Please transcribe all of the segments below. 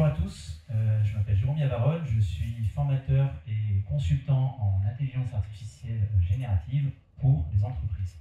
à tous, je m'appelle Jérôme Yavarone, je suis formateur et consultant en intelligence artificielle générative pour les entreprises.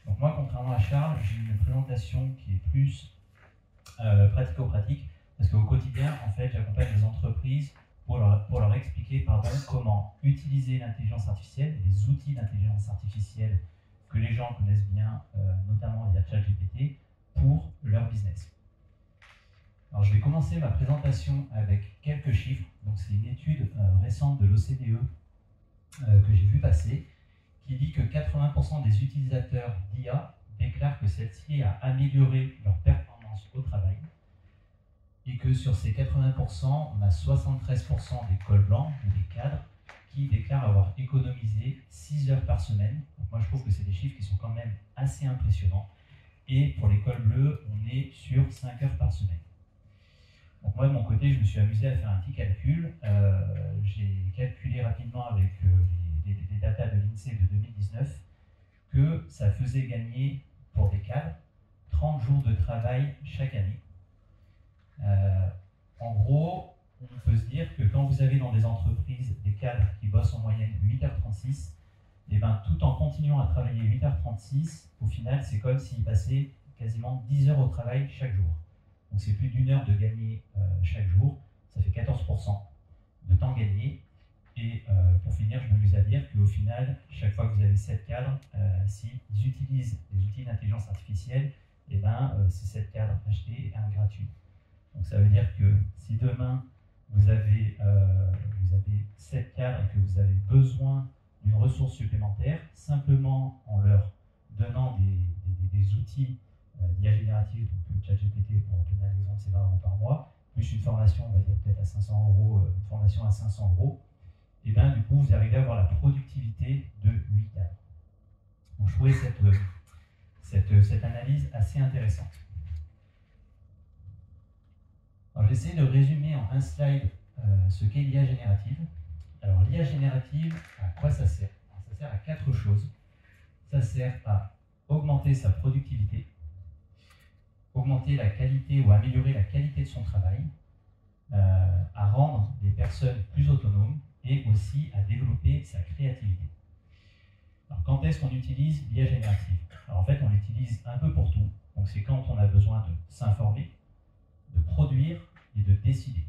Donc moi, contrairement à Charles, j'ai une présentation qui est plus pratico-pratique, parce qu'au quotidien, en fait, j'accompagne les entreprises pour leur expliquer comment utiliser l'intelligence artificielle, les outils d'intelligence artificielle que les gens connaissent bien, notamment via ChatGPT, pour leur business. Alors, je vais commencer ma présentation avec quelques chiffres. Donc, c'est une étude récente de l'OCDE que j'ai vu passer, qui dit que 80% des utilisateurs d'IA déclarent que celle-ci a amélioré leur performance au travail, et que sur ces 80%, on a 73% des cols blancs ou des cadres qui déclarent avoir économisé 6 heures par semaine. Donc moi, je trouve que c'est des chiffres qui sont quand même assez impressionnants. Et pour les cols bleus, on est sur 5 heures par semaine. Donc moi, de mon côté, je me suis amusé à faire un petit calcul. J'ai calculé rapidement avec des datas de l'INSEE de 2019 que ça faisait gagner pour des cadres 30 jours de travail chaque année. En gros, on peut se dire que quand vous avez dans des entreprises des cadres qui bossent en moyenne 8h36, et ben, tout en continuant à travailler 8h36, au final, c'est comme s'ils passaient quasiment 10 heures au travail chaque jour. Donc c'est plus d'1 heure de gagner chaque jour, ça fait 14% de temps gagné. Et pour finir, je m'amuse à dire qu'au final, chaque fois que vous avez 7 cadres, s'ils utilisent des outils d'intelligence artificielle, et ben, c'est 7 cadres achetés et un gratuit. Donc ça veut dire que si demain vous avez 7 cadres et que vous avez besoin d'une ressource supplémentaire, simplement en leur donnant des outils d'IA générative, donc ChatGPT, pour donner un exemple, c'est 20 € par mois, plus une formation, on va dire peut-être à 500 €, une formation à 500 €, et bien du coup vous arrivez à avoir la productivité de 8 cadres. Donc je trouvais cette analyse assez intéressante. Alors j'essaie de résumer en un slide ce qu'est l'IA générative. Alors l'IA générative, à quoi ça sert? Alors, ça sert à 4 choses. Ça sert à augmenter sa productivité, augmenter la qualité ou améliorer la qualité de son travail, à rendre les personnes plus autonomes et aussi à développer sa créativité. Alors quand est-ce qu'on utilise l'IA générative? Alors en fait, on l'utilise un peu pour tout. Donc c'est quand on a besoin de s'informer, de produire et de décider.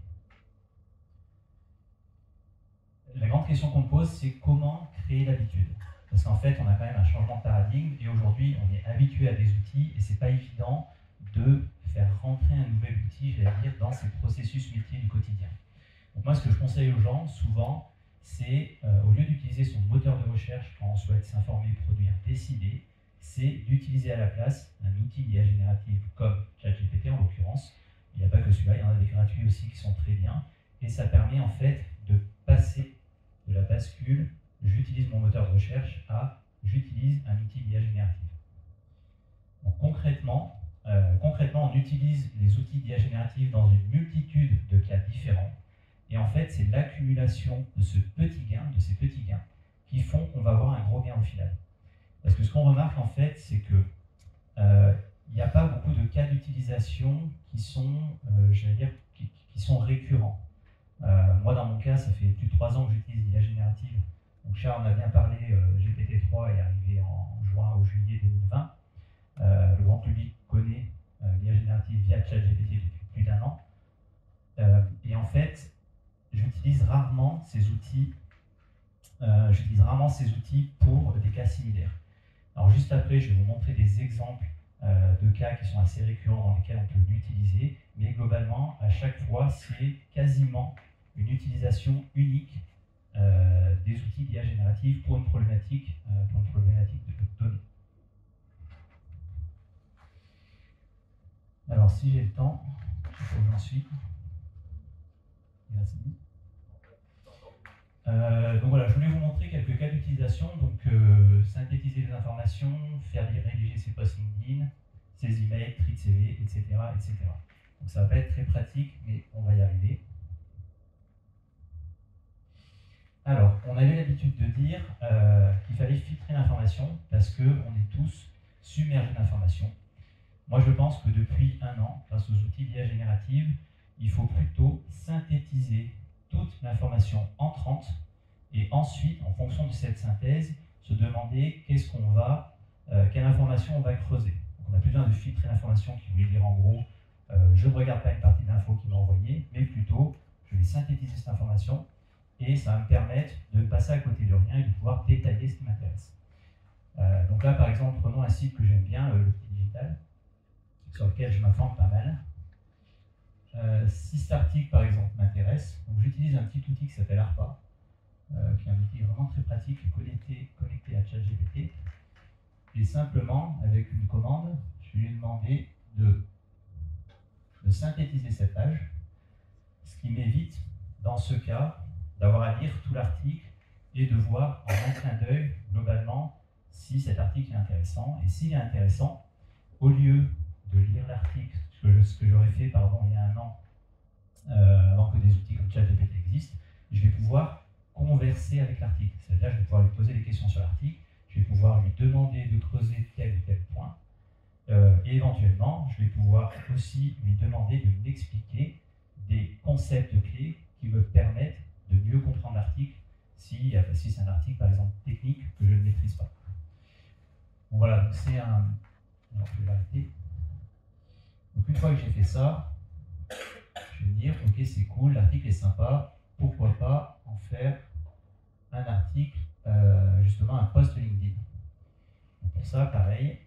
La grande question qu'on me pose, c'est comment créer l'habitude. Parce qu'en fait, on a quand même un changement de paradigme et aujourd'hui, on est habitué à des outils et c'est pas évident de faire rentrer un nouvel outil, j'allais dire, dans ces processus métiers du quotidien. Donc moi, ce que je conseille aux gens, souvent, c'est, au lieu d'utiliser son moteur de recherche quand on souhaite s'informer, produire, décider, c'est d'utiliser à la place un outil d'IA générative comme ChatGPT en l'occurrence. Il n'y a pas que celui-là, il y en a des gratuits aussi qui sont très bien. Et ça permet en fait de passer de la bascule « j'utilise mon moteur de recherche » à « j'utilise un outil d'IA générative ». Donc concrètement, on utilise les outils d'IA générative dans une multitude de cas différents. Et en fait, c'est l'accumulation de ces petits gains, qui font qu'on va avoir un gros gain au final. Parce que ce qu'on remarque en fait, c'est que il n'y a pas beaucoup de cas d'utilisation qui sont, qui sont récurrents. Moi, dans mon cas, ça fait plus de 3 ans que j'utilise l'IA générative. Donc Charles en a bien parlé, GPT-3 est arrivé en juin ou juillet 2020. Le grand public connaît l'IA générative via ChatGPT depuis plus d'1 an. Et en fait, j'utilise rarement ces outils pour des cas similaires. Alors juste après, je vais vous montrer des exemples de cas qui sont assez récurrents dans lesquels on peut l'utiliser, mais globalement, à chaque fois, c'est quasiment une utilisation unique des outils d'IA générative pour une problématique de données. Alors si j'ai le temps, je sais pas où j'en suis. Donc voilà, je voulais vous montrer quelques cas d'utilisation. Donc synthétiser les informations, faire rédiger ses posts LinkedIn, ses emails, tri de CV, etc., etc. Donc ça va pas être très pratique, mais on va y arriver. Alors, on avait l'habitude de dire qu'il fallait filtrer l'information parce qu'on est tous submergés d'informations. Moi, je pense que depuis 1 an, grâce aux outils d'IA générative, il faut plutôt synthétiser toute l'information entrante et ensuite, en fonction de cette synthèse, se demander quelle information on va creuser. Donc on n'a plus besoin de filtrer l'information qui voulait dire en gros je ne regarde pas une partie de l'info qui m'a envoyé, mais plutôt je vais synthétiser cette information et ça va me permettre de passer à côté de rien et de pouvoir détailler ce qui m'intéresse. Donc là, par exemple, prenons un site que j'aime bien, le Petit Digital, sur lequel je m'informe pas mal. Si cet article, par exemple, m'intéresse, j'utilise un petit outil qui s'appelle ARPA, qui est un outil vraiment très pratique, connecté à ChatGPT. Et simplement, avec une commande, je vais lui demander de synthétiser cette page, ce qui m'évite, dans ce cas, d'avoir à lire tout l'article et de voir en un clin d'œil, globalement, si cet article est intéressant. Et s'il est intéressant, au lieu de lire l'article, ce que j'aurais fait il y a un an, avant que des outils comme ChatGPT existent, je vais pouvoir converser avec l'article. C'est-à-dire, je vais pouvoir lui poser des questions sur l'article, je vais pouvoir lui demander de creuser tel ou tel point, et éventuellement, je vais pouvoir aussi lui demander de m'expliquer des concepts clés qui me permettent de mieux comprendre l'article si c'est un article, par exemple, technique que je ne maîtrise pas. Donc voilà, donc c'est un... Alors, je vais l'arrêter. Donc une fois que j'ai fait ça, je vais me dire, ok, c'est cool, l'article est sympa, pourquoi pas en faire un article, justement un post LinkedIn. Donc pour ça, pareil,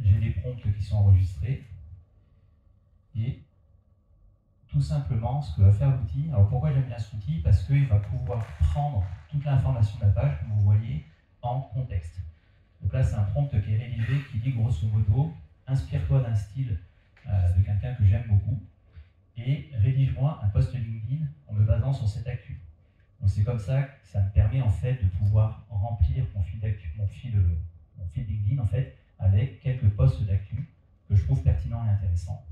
j'ai des prompts qui sont enregistrés et tout simplement ce que va faire l'outil. Alors pourquoi j'aime bien cet outil? Parce qu'il va pouvoir prendre toute l'information de la page, comme vous voyez, en contexte. Donc là, c'est un prompt qui est rédigé qui dit grosso modo, inspire-toi d'un style de quelqu'un que j'aime beaucoup et rédige-moi un post LinkedIn en me basant sur cette actu. Donc c'est comme ça que ça me permet en fait de pouvoir remplir mon fil LinkedIn en fait avec quelques posts d'actu que je trouve pertinents et intéressants.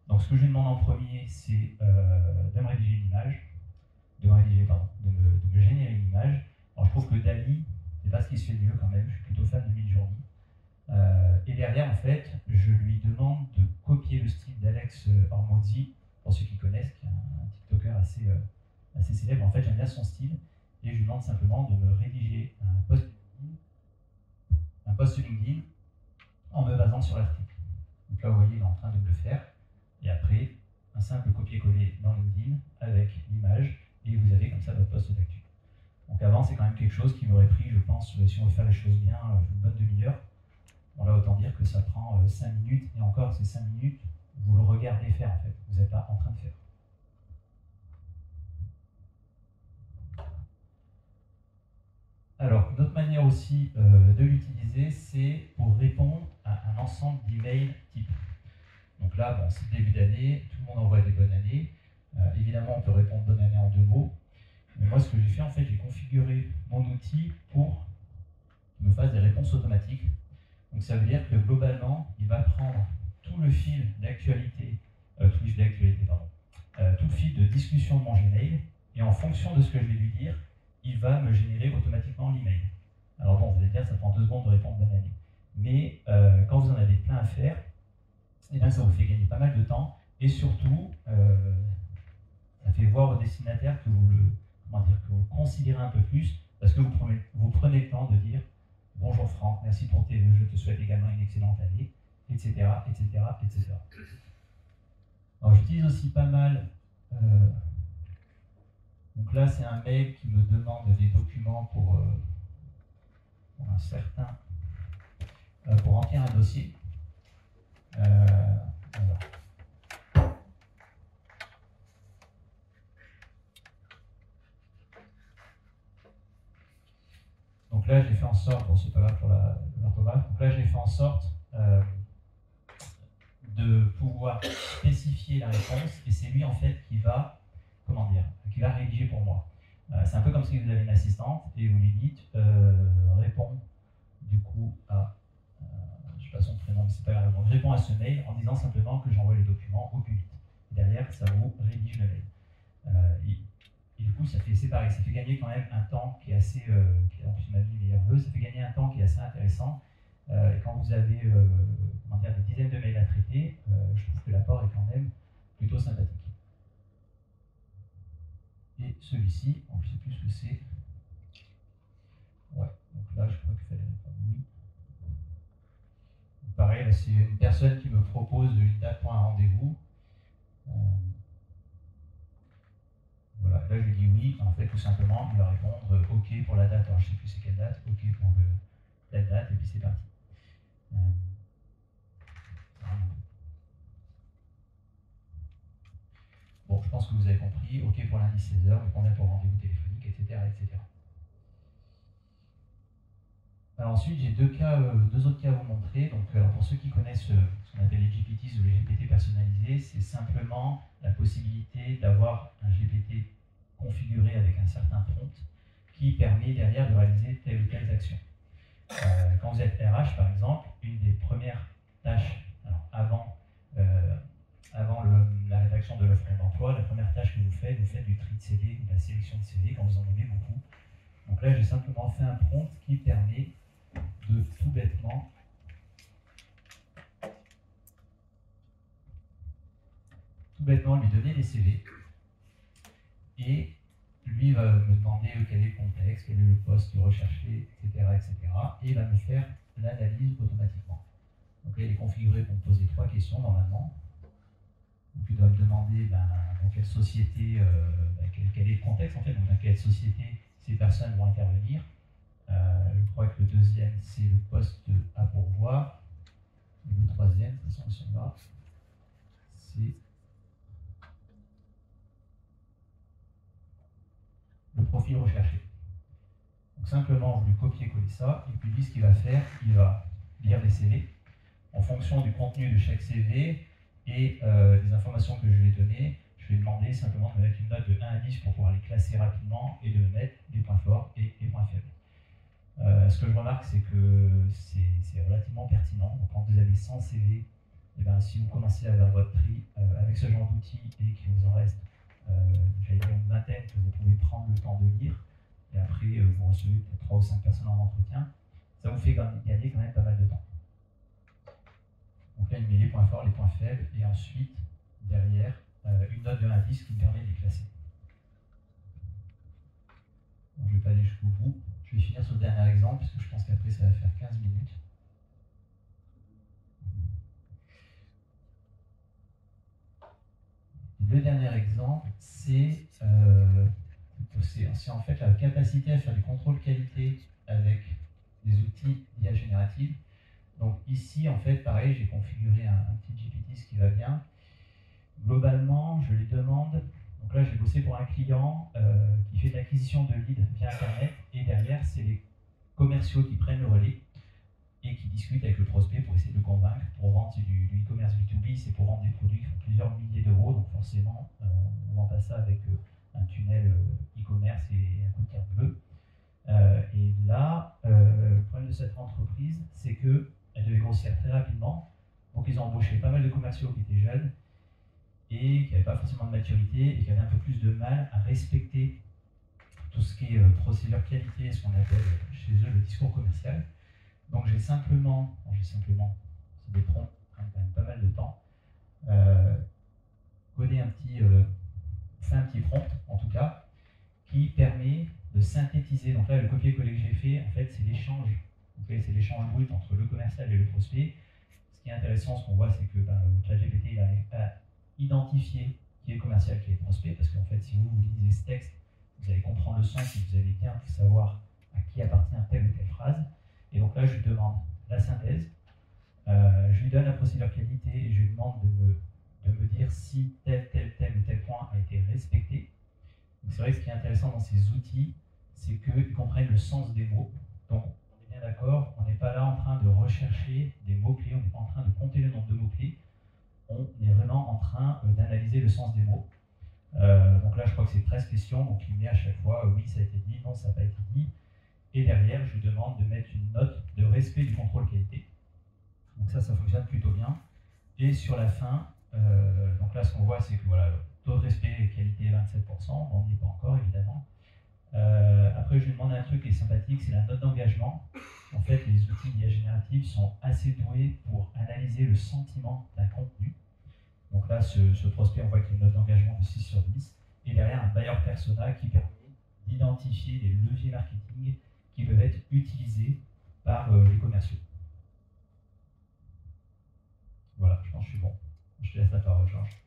Donc ce que je lui demande en premier, c'est de me rédiger une image, de me générer une image. Alors je trouve que DALL-E, c'est pas ce qui se fait de mieux quand même, je suis plutôt fan de Midjourney. Et derrière, en fait, je lui demande de copier le style d'Alex Hormozi, pour ceux qui connaissent, qui est un TikToker assez célèbre. En fait, j'aime bien son style, et je lui demande simplement de me rédiger un post LinkedIn en me basant sur l'article. Donc là, vous voyez, il est en train de me le faire. Et après, un simple copier-coller dans LinkedIn avec l'image, et vous avez comme ça votre post d'actu. Donc avant, c'est quand même quelque chose qui m'aurait pris, je pense, si on veut faire les choses bien, une bonne demi-heure. Bon là, autant dire que ça prend 5 minutes, et encore, ces 5 minutes, vous le regardez faire en fait, vous n'êtes pas en train de faire. Alors, une autre manière aussi de l'utiliser, c'est pour répondre à un ensemble d'emails type. Donc là, bon, c'est le début d'année, tout le monde envoie des bonnes années. Évidemment, on peut répondre bonne année en 2 mots. Mais moi, ce que j'ai fait, en fait, j'ai configuré mon outil pour qu'il me fasse des réponses automatiques. Donc ça veut dire que globalement, il va prendre tout le fil d'actualité, tout le fil de discussion de mon Gmail, et en fonction de ce que je vais lui dire, il va me générer automatiquement l'email. Alors bon, vous allez dire, ça prend 2 secondes de répondre bonne année. Mais quand vous en avez plein à faire, eh bien, ça vous fait gagner pas mal de temps, et surtout, ça fait voir au destinataire que vous le considérez un peu plus, parce que vous prenez le temps de dire « Bonjour Franck, merci pour tes vœux, je te souhaite également une excellente année », etc., etc., etc. Alors j'utilise aussi pas mal, donc là c'est un mail qui me demande des documents pour un certain, pour remplir un dossier. Alors. Donc là, j'ai fait en sorte, bon, c'est pas grave pour l'orthographe, donc là, j'ai fait en sorte de pouvoir spécifier la réponse, et c'est lui en fait qui va, qui va rédiger pour moi. C'est un peu comme si vous avez une assistante et vous lui dites réponds du coup à, je sais pas son prénom, mais c'est pas grave, donc réponds à ce mail en disant simplement que j'envoie les documents au plus vite. Et derrière, ça vous rédige le mail. Et du coup, c'est pareil, ça fait gagner quand même un temps qui est assez, qui en plus m'a mis meilleur vœu, ça fait gagner un temps qui est assez intéressant. Et quand vous avez des dizaines de mails à traiter, je trouve que l'apport est quand même plutôt sympathique. celui-ci. Donc je ne sais plus ce que c'est. Ouais, donc là je crois qu'il fallait répondre oui. Donc, pareil, là c'est une personne qui me propose une date pour un rendez-vous. Voilà, là je lui dis oui, en fait tout simplement il va répondre ok pour la date, alors je ne sais plus c'est quelle date, ok pour la date, et puis c'est parti. Bon, je pense que vous avez compris, ok pour lundi 16h, répondez pour rendez-vous téléphonique, etc., etc. Alors ensuite, j'ai deux autres cas à vous montrer. Donc, pour ceux qui connaissent ce qu'on appelle les GPTs ou les GPT personnalisés, c'est simplement la possibilité d'avoir un GPT configuré avec un certain prompt qui permet derrière de réaliser telle ou telle action. Quand vous êtes RH, par exemple, une des premières tâches, alors avant la rédaction de l'offre d'emploi, la première tâche que vous faites du tri de CV, de la sélection de CV quand vous en avez beaucoup. Donc là, j'ai simplement fait un prompt qui permet de tout bêtement lui donner des CV et lui va me demander quel est le contexte, quel est le poste recherché, etc., etc. et il va me faire l'analyse automatiquement. Donc là, il est configuré pour me poser 3 questions normalement. Donc il doit me demander dans quelle société, quel est le contexte en fait, donc dans quelle société ces personnes vont intervenir. Je crois que le deuxième, c'est le poste à pourvoir. Et le troisième, de toute façon, ils sont là, c'est le profil recherché. Donc simplement, vous lui copiez-coller ça, et puis lui, ce qu'il va faire, il va lire les CV. En fonction du contenu de chaque CV et des informations que je lui ai données, je vais demander simplement de me mettre une note de 1 à 10 pour pouvoir les classer rapidement et de me mettre les points forts et les points faibles. Ce que je remarque, c'est que c'est relativement pertinent. Donc, quand vous avez 100 CV, et si vous commencez à faire votre tri avec ce genre d'outils et qu'il vous en reste, j'allais dire une vingtaine que vous pouvez prendre le temps de lire, et après vous recevez peut-être 3 ou 5 personnes en entretien, ça vous fait gagner quand même pas mal de temps. Donc là, il met les points forts, les points faibles, et ensuite, derrière, une note de 1 à 10 qui me permet de les classer. Donc, je ne vais pas aller jusqu'au bout. Je vais finir sur le dernier exemple, parce que je pense qu'après, ça va faire 15 minutes. Le dernier exemple, c'est en fait la capacité à faire du contrôle qualité avec des outils d'IA générative. Donc ici, en fait, pareil, j'ai configuré un petit GPT, ce qui va bien. Globalement, je lui demande, donc là, j'ai bossé pour un client qui fait de l'acquisition de leads via Internet, et derrière, c'est les commerciaux qui prennent le relais et qui discutent avec le prospect pour essayer de le convaincre. Pour vendre, c'est du e-commerce B2B, c'est pour vendre des produits qui font plusieurs milliers d'euros, donc forcément, on ne vend pas ça avec un tunnel e-commerce et un coup de carte bleue. Et là, le problème de cette entreprise, c'est qu'elle devait grossir très rapidement, donc ils ont embauché pas mal de commerciaux qui étaient jeunes, et qui n'avaient pas forcément de maturité, et qui avaient un peu plus de mal à respecter tout ce qui est procédure qualité, ce qu'on appelle chez eux le discours commercial. Donc j'ai simplement, c'est des prompts, quand même pas mal de temps, codé fait un petit prompt, en tout cas, qui permet de synthétiser. Donc là, le copier-coller que j'ai fait, en fait, c'est l'échange. C'est l'échange brut entre le commercial et le prospect. Ce qui est intéressant, ce qu'on voit, c'est que ChatGPT, il arrive à identifier qui est le commercial, qui est le prospect, parce qu'en fait, si vous lisez ce texte, vous allez comprendre le sens et vous allez bien savoir à qui appartient telle ou telle phrase. Et donc là, je lui demande la synthèse, je lui donne la procédure qualité et je lui demande de me dire si tel ou tel point a été respecté. C'est vrai que ce qui est intéressant dans ces outils, c'est qu'ils comprennent le sens des mots. Donc, on est bien d'accord, on n'est pas là en train de rechercher des mots-clés, on n'est pas en train de compter le nombre de mots-clés, on est vraiment en train d'analyser le sens des mots. Donc là, je crois que c'est 13 questions, donc il met à chaque fois oui, ça a été dit, non, ça n'a pas été dit. Et derrière, je lui demande de mettre une note de respect du contrôle qualité. Donc ça fonctionne plutôt bien. Et sur la fin, donc là, ce qu'on voit, c'est que voilà, taux de respect et qualité 27%, on n'y est pas encore, évidemment. Après, je lui demande un truc qui est sympathique, c'est la note d'engagement. En fait, les outils d'IA générative sont assez doués pour analyser le sentiment d'un contenu. Donc là, ce prospect, on voit qu'il y a une note d'engagement de 6 sur 10. Et derrière, un buyer persona qui permet d'identifier les leviers marketing qui peuvent être utilisés par les commerciaux. Voilà, je pense que je suis bon. Je te laisse la parole, Georges.